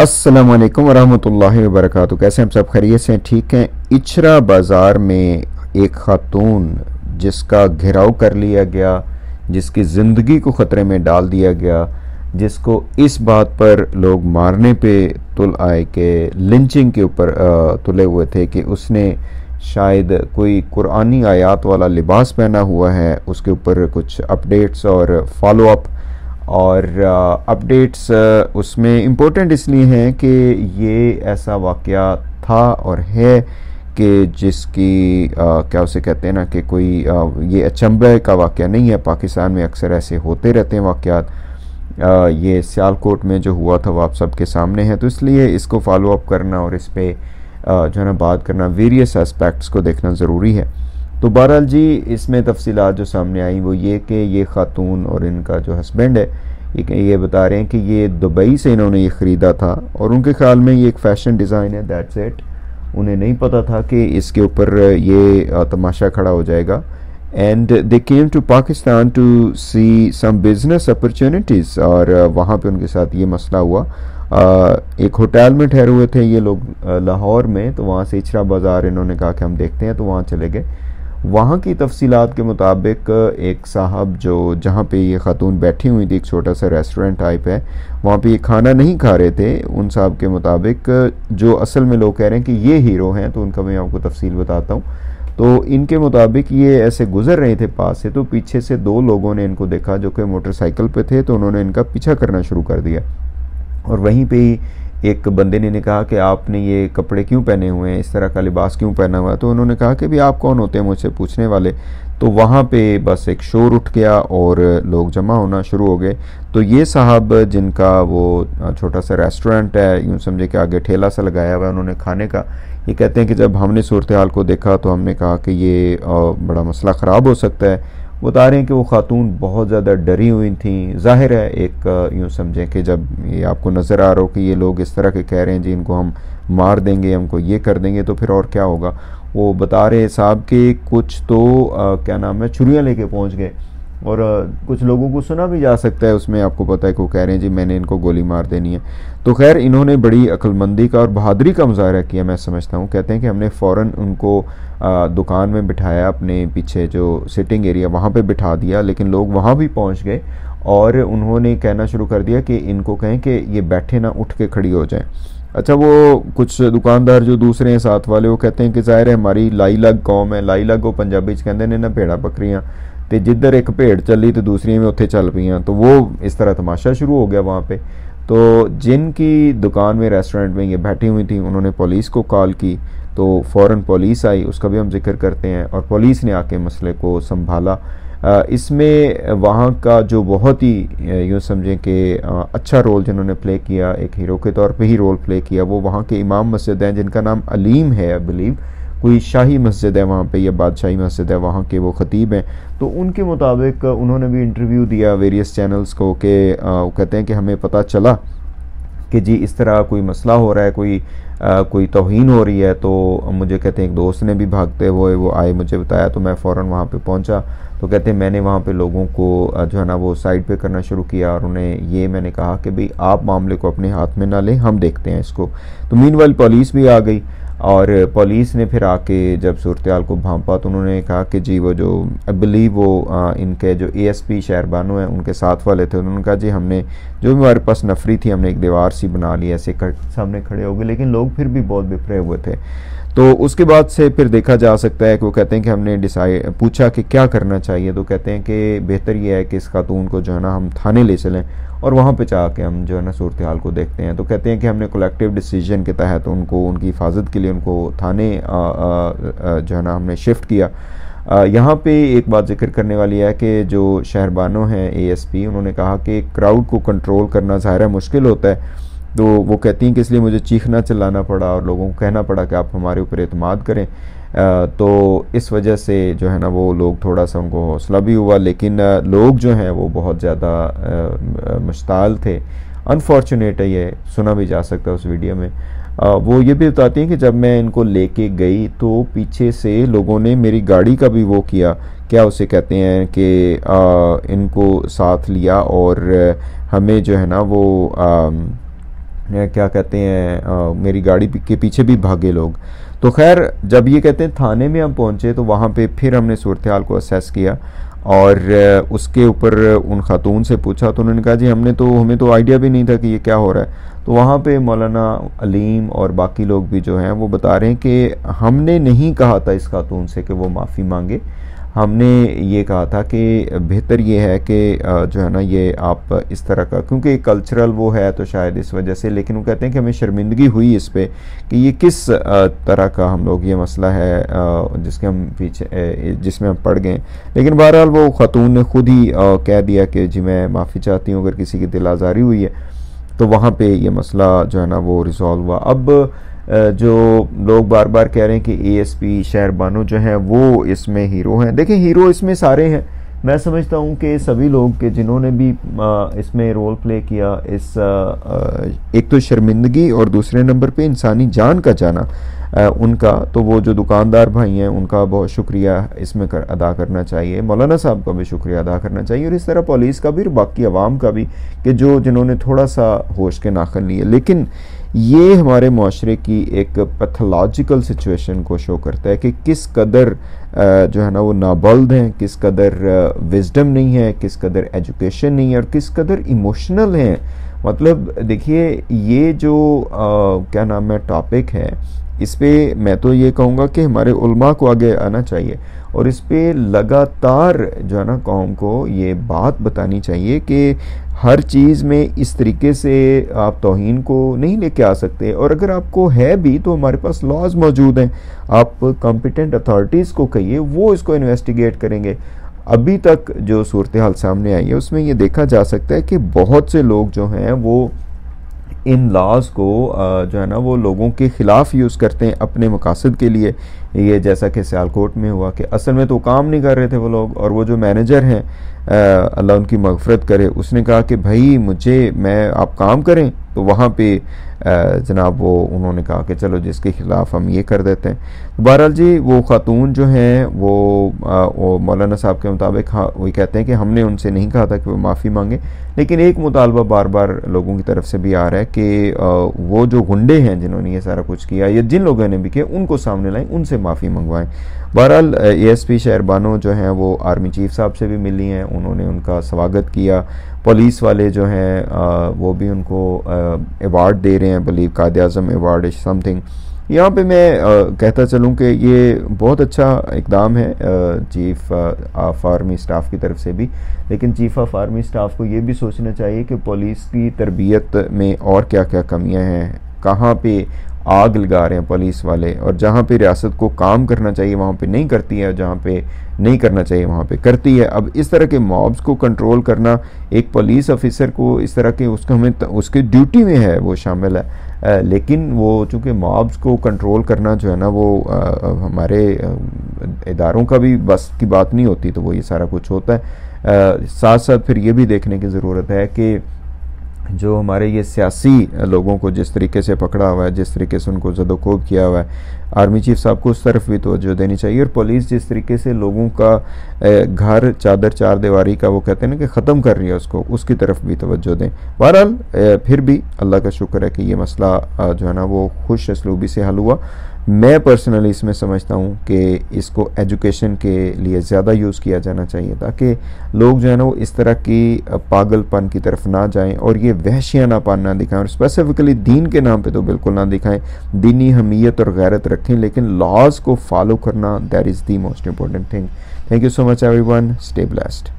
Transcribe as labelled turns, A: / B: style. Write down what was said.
A: अस्सलाम वालेकुम वरहमतुल्लाहि वबरकातुहू। कैसे हम सब खैरियत से हैं? ठीक हैं। इचरा बाज़ार में एक खातून जिसका घेराव कर लिया गया, जिसकी ज़िंदगी को ख़तरे में डाल दिया गया, जिसको इस बात पर लोग मारने पे तुल आए कि लिंचिंग के ऊपर तुले हुए थे कि उसने शायद कोई कुरानी आयात वाला लिबास पहना हुआ है। उसके ऊपर कुछ अपडेट्स और फॉलो अप और अपडेट्स उसमें इम्पोर्टेंट इसलिए हैं कि ये ऐसा वाक़या था और है कि जिसकी क्या उसे कहते हैं ना कि कोई ये अचंभे का वाक़या नहीं है। पाकिस्तान में अक्सर ऐसे होते रहते हैं वाक़यात। ये सियालकोट में जो हुआ था वो आप सबके सामने है, तो इसलिए इसको फॉलो अप करना और इस पर जो है ना बात करना, वेरियस एस्पेक्ट्स को देखना ज़रूरी है। तो बहरहाल जी, इसमें तफसीलात जो सामने आई वो ये कि ये ख़ातून और इनका जो हस्बैंड है ये बता रहे हैं कि ये दुबई से इन्होंने ये ख़रीदा था और उनके ख्याल में ये एक फ़ैशन डिज़ाइन है, दैट्स इट। उन्हें नहीं पता था कि इसके ऊपर ये तमाशा खड़ा हो जाएगा। And they came to Pakistan to see some business opportunities, और वहाँ पे उनके साथ ये मसला हुआ। एक होटल में ठहरे हुए थे ये लोग लाहौर में, तो वहाँ से इचरा बाज़ार इन्होंने कहा कि हम देखते हैं, तो वहाँ चले गए। वहाँ की तफसीलात के मुताबिक एक साहब जो जहाँ पे ये खातून बैठी हुई थी, एक छोटा सा रेस्टोरेंट टाइप है, वहाँ पे ये खाना नहीं खा रहे थे। उन साहब के मुताबिक जो असल में लोग कह रहे हैं कि ये हीरो हैं, तो उनका मैं आपको तफसील बताता हूँ। तो इनके मुताबिक ये ऐसे गुजर रहे थे पास से, तो पीछे से दो लोगों ने इनको देखा जो कि मोटरसाइकिल पे थे, तो उन्होंने इनका पीछा करना शुरू कर दिया। और वहीं पे ही एक बंदे ने कहा कि आपने ये कपड़े क्यों पहने हुए हैं, इस तरह का लिबास क्यों पहना हुआ है। तो उन्होंने कहा कि भी आप कौन होते हैं मुझसे पूछने वाले। तो वहाँ पे बस एक शोर उठ गया और लोग जमा होना शुरू हो गए। तो ये साहब जिनका वो छोटा सा रेस्टोरेंट है, यूँ समझे कि आगे ठेला सा लगाया हुआ है उन्होंने खाने का, ये कहते हैं कि जब हमने सूरत हाल को देखा तो हमने कहा कि ये बड़ा मसला ख़राब हो सकता है। बता रहे हैं कि वो खातून बहुत ज़्यादा डरी हुई थी। ज़ाहिर है एक यूँ समझें कि जब ये आपको नज़र आ रहा हो कि ये लोग इस तरह के कह रहे हैं जी इनको हम मार देंगे, हमको ये कर देंगे, तो फिर और क्या होगा। वो बता रहे साहब कि कुछ तो क्या नाम है, छुरियाँ लेके पहुँच गए और कुछ लोगों को सुना भी जा सकता है उसमें, आपको पता है कि वो कह रहे हैं जी मैंने इनको गोली मार देनी है। तो खैर इन्होंने बड़ी अक्लमंदी का और बहादुरी का मुजाहरा किया, मैं समझता हूँ। कहते हैं कि हमने फ़ौरन उनको दुकान में बिठाया, अपने पीछे जो सिटिंग एरिया वहाँ पे बिठा दिया, लेकिन लोग वहाँ भी पहुँच गए और उन्होंने कहना शुरू कर दिया कि इनको कहें कि ये बैठे ना, उठ के खड़ी हो जाएँ। अच्छा, वो कुछ दुकानदार जो दूसरे हैं साथ वाले, वो कहते हैं कि ज़ाहिर है हमारी लाई लग कौम है। लाई लग को पंजाबी च कहते ने ना भेड़ा बकरियाँ, तो जिधर एक भेड़ चली तो दूसरी में उत्थे चल पईयां। तो वो इस तरह तमाशा शुरू हो गया वहाँ पे। तो जिनकी दुकान में, रेस्टोरेंट में ये बैठी हुई थी, उन्होंने पुलिस को कॉल की, तो फ़ौरन पुलिस आई, उसका भी हम जिक्र करते हैं, और पुलिस ने आके मसले को संभाला। इसमें वहाँ का जो बहुत ही यूँ समझें कि अच्छा रोल जिन्होंने प्ले किया, एक हीरो के तौर पे ही रोल प्ले किया, वो वहाँ के इमाम मस्जिद हैं जिनका नाम अलीम है, आई बिलीव कोई शाही मस्जिद है वहाँ पे, या बादशाही मस्जिद है, वहाँ के वो ख़तीब हैं। तो उनके मुताबिक उन्होंने भी इंटरव्यू दिया वेरियस चैनल्स को कि वो कहते हैं कि हमें पता चला कि जी इस तरह कोई मसला हो रहा है, कोई तौहीन हो रही है। तो मुझे कहते हैं एक दोस्त ने भी भागते हुए वो आए, मुझे बताया, तो मैं फ़ौरन वहाँ पे पहुँचा। तो कहते हैं मैंने वहाँ पे लोगों को जो है ना वो साइड पे करना शुरू किया और उन्हें ये मैंने कहा कि भाई आप मामले को अपने हाथ में ना लें, हम देखते हैं इसको। तो मीनवाइल पुलिस भी आ गई और पुलिस ने फिर आके जब सूरत हाल को भांपा, तो उन्होंने कहा कि जी वो जो आई बिलीव वो इनके जो ASP शहरबानो हैं उनके साथ वाले थे, उन्होंने कहा जी हमने जो भी हमारे पास नफरी थी हमने एक दीवार सी बना ली, ऐसे सामने खड़े हो गए, लेकिन लोग फिर भी बहुत बिफरे हुए थे। तो उसके बाद से फिर देखा जा सकता है कि वो कहते हैं कि हमने डिसाइड पूछा कि क्या करना चाहिए, तो कहते हैं कि बेहतर ये है कि इस खातून को जो है ना हम थाने ले चलें और वहाँ पे जाके हम जो है ना सूरत हाल को देखते हैं। तो कहते हैं कि हमने कलेक्टिव डिसीजन के तहत उनको उनकी हिफाजत के लिए उनको थाने जो है ना हमने शिफ्ट किया। यहाँ पे एक बात जिक्र करने वाली है कि जो शहरबानो हैं ASP, उन्होंने कहा कि क्राउड को कंट्रोल करना ज़ाहिर मुश्किल होता है। तो वो कहती हैं कि इसलिए मुझे चीखना चिल्लाना पड़ा और लोगों को कहना पड़ा कि आप हमारे ऊपर एतमाद करें। तो इस वजह से जो है ना वो लोग थोड़ा सा उनको हौसला भी हुआ, लेकिन लोग जो हैं वो बहुत ज़्यादा मुश्ताल थे। अनफॉर्चुनेट है, ये सुना भी जा सकता है उस वीडियो में। वो ये भी बताती हैं कि जब मैं इनको लेके गई तो पीछे से लोगों ने मेरी गाड़ी का भी वो किया, क्या उसे कहते हैं कि इनको साथ लिया और हमें जो है ना वो क्या कहते हैं, मेरी गाड़ी के पीछे भी भागे लोग। तो खैर जब ये कहते हैं थाने में हम पहुंचे तो वहाँ पे फिर हमने सूरत हाल को असेस किया और उसके ऊपर उन खातून से पूछा तो उन्होंने कहा जी हमें तो आइडिया भी नहीं था कि ये क्या हो रहा है। तो वहाँ पे मौलाना अलीम और बाकी लोग भी जो हैं वो बता रहे हैं कि हमने नहीं कहा था इस खातून से कि वो माफ़ी मांगे, हमने ये कहा था कि बेहतर ये है कि जो है ना ये आप इस तरह का, क्योंकि कल्चरल वो है तो शायद इस वजह से, लेकिन वो कहते हैं कि हमें शर्मिंदगी हुई इस पे कि ये किस तरह का हम लोग ये मसला है जिसके हम पीछे जिसमें हम पड़ गए। लेकिन बहरहाल वो खातून ने खुद ही कह दिया कि जी मैं माफ़ी चाहती हूँ अगर किसी की दिल आज़ारी हुई है। तो वहाँ पे ये मसला जो है ना वो रिज़ॉल्व हुआ। अब जो लोग बार बार कह रहे हैं कि एएसपी शहर बानो जो हैं वो इसमें हीरो हैं, देखिए हीरो इसमें सारे हैं। मैं समझता हूँ कि सभी लोग के जिन्होंने भी इसमें रोल प्ले किया, इस एक तो शर्मिंदगी और दूसरे नंबर पे इंसानी जान का जाना उनका, तो वो जो दुकानदार भाई हैं उनका बहुत शुक्रिया इसमें अदा करना चाहिए, मौलाना साहब का भी शुक्रिया अदा करना चाहिए और इस तरह पुलिस का भी और बाकी अवाम का भी कि जिन्होंने थोड़ा सा होश के नाखन लिए। लेकिन ये हमारे माशरे की एक पैथोलॉजिकल सिचुएशन को शो करता है कि किस कदर जो है ना वो नाबल्द हैं, किस कदर विजडम नहीं है, किस कदर एजुकेशन नहीं है और किस कदर इमोशनल हैं। मतलब देखिए ये जो क्या नाम है टॉपिक है, इस पे मैं तो ये कहूँगा कि हमारे उलमा को आगे आना चाहिए और इस पे लगातार जो है ना कौम को ये बात बतानी चाहिए कि हर चीज़ में इस तरीके से आप तौहीन को नहीं लेके आ सकते, और अगर आपको है भी तो हमारे पास लॉज मौजूद हैं, आप कॉम्पिटेंट अथॉरिटीज़ को कहिए, वो इसको इन्वेस्टिगेट करेंगे। अभी तक जो सूरत हाल सामने आई है उसमें ये देखा जा सकता है कि बहुत से लोग जो हैं वो इन लॉज को जो है ना वो लोगों के ख़िलाफ़ यूज़ करते हैं अपने मकासद के लिए। ये जैसा कि सियालकोट में हुआ कि असल में तो काम नहीं कर रहे थे वो लोग, और वो जो मैनेजर हैं अल्लाह उनकी मग़फ़िरत करे, उसने कहा कि भाई आप काम करें, तो वहाँ पे जनाब वो उन्होंने कहा कि चलो जिसके ख़िलाफ़ हम ये कर देते हैं। बहरहाल जी वो ख़ातून जो हैं वो मौलाना साहब के मुताबिक हाँ वही कहते हैं कि हमने उनसे नहीं कहा था कि वो माफ़ी मांगे, लेकिन एक मुतालबा बार बार लोगों की तरफ से भी आ रहा है कि वो जो गुंडे हैं जिन्होंने ये सारा कुछ किया या जिन लोगों ने भी किया उनको सामने लाएं, उनसे माफ़ी मंगवाएं। बहरहाल एएसपी शहर बानो जो हैं वो आर्मी चीफ साहब से भी मिली हैं, उन्होंने उनका स्वागत किया। पुलिस वाले जो हैं वो भी उनको अवार्ड दे रहे हैं, बलीव कायद आज़म अवार्ड समथिंग। यहाँ पे मैं कहता चलूँ कि ये बहुत अच्छा इकदाम है चीफ ऑफ आर्मी स्टाफ की तरफ से भी, लेकिन चीफ ऑफ आर्मी स्टाफ को ये भी सोचना चाहिए कि पुलिस की तरबियत में और क्या क्या कमियाँ हैं, कहाँ पे आग लगा रहे हैं पुलिस वाले, और जहाँ पे रियासत को काम करना चाहिए वहाँ पे नहीं करती है, जहाँ पे नहीं करना चाहिए वहाँ पे करती है। अब इस तरह के मॉब्स को कंट्रोल करना एक पुलिस ऑफिसर को इस तरह के उसकी ड्यूटी में है, वो शामिल है, लेकिन वो चूँकि मॉब्स को कंट्रोल करना जो है ना वो हमारे इदारों का भी बस की बात नहीं होती, तो वो ये सारा कुछ होता है। साथ साथ फिर ये भी देखने की ज़रूरत है कि जो हमारे ये सियासी लोगों को जिस तरीके से पकड़ा हुआ है, जिस तरीके से उनको ज़दोकोब किया हुआ है, आर्मी चीफ साहब को उस तरफ भी तवज्जो देनी चाहिए, और पुलिस जिस तरीके से लोगों का घर चादर चार दीवारी का वो कहते हैं ना कि ख़त्म कर रही है उसको, उसकी तरफ भी तवज्जो दें। बहरहाल फिर भी अल्लाह का शुक्र है कि ये मसला जो है ना वो खुश असलूबी से हल हुआ। मैं पर्सनली इसमें समझता हूँ कि इसको एजुकेशन के लिए ज़्यादा यूज़ किया जाना चाहिए ताकि लोग जो है ना वो इस तरह की पागलपन की तरफ ना जाएं और ये वहशियानापन ना दिखाएं, और स्पेसिफिकली दीन के नाम पे तो बिल्कुल ना दिखाएं। दीनी हमीयत और गैरत रखें, लेकिन लॉज को फॉलो करना that is the most important thing. Thank you so much everyone, stay blessed.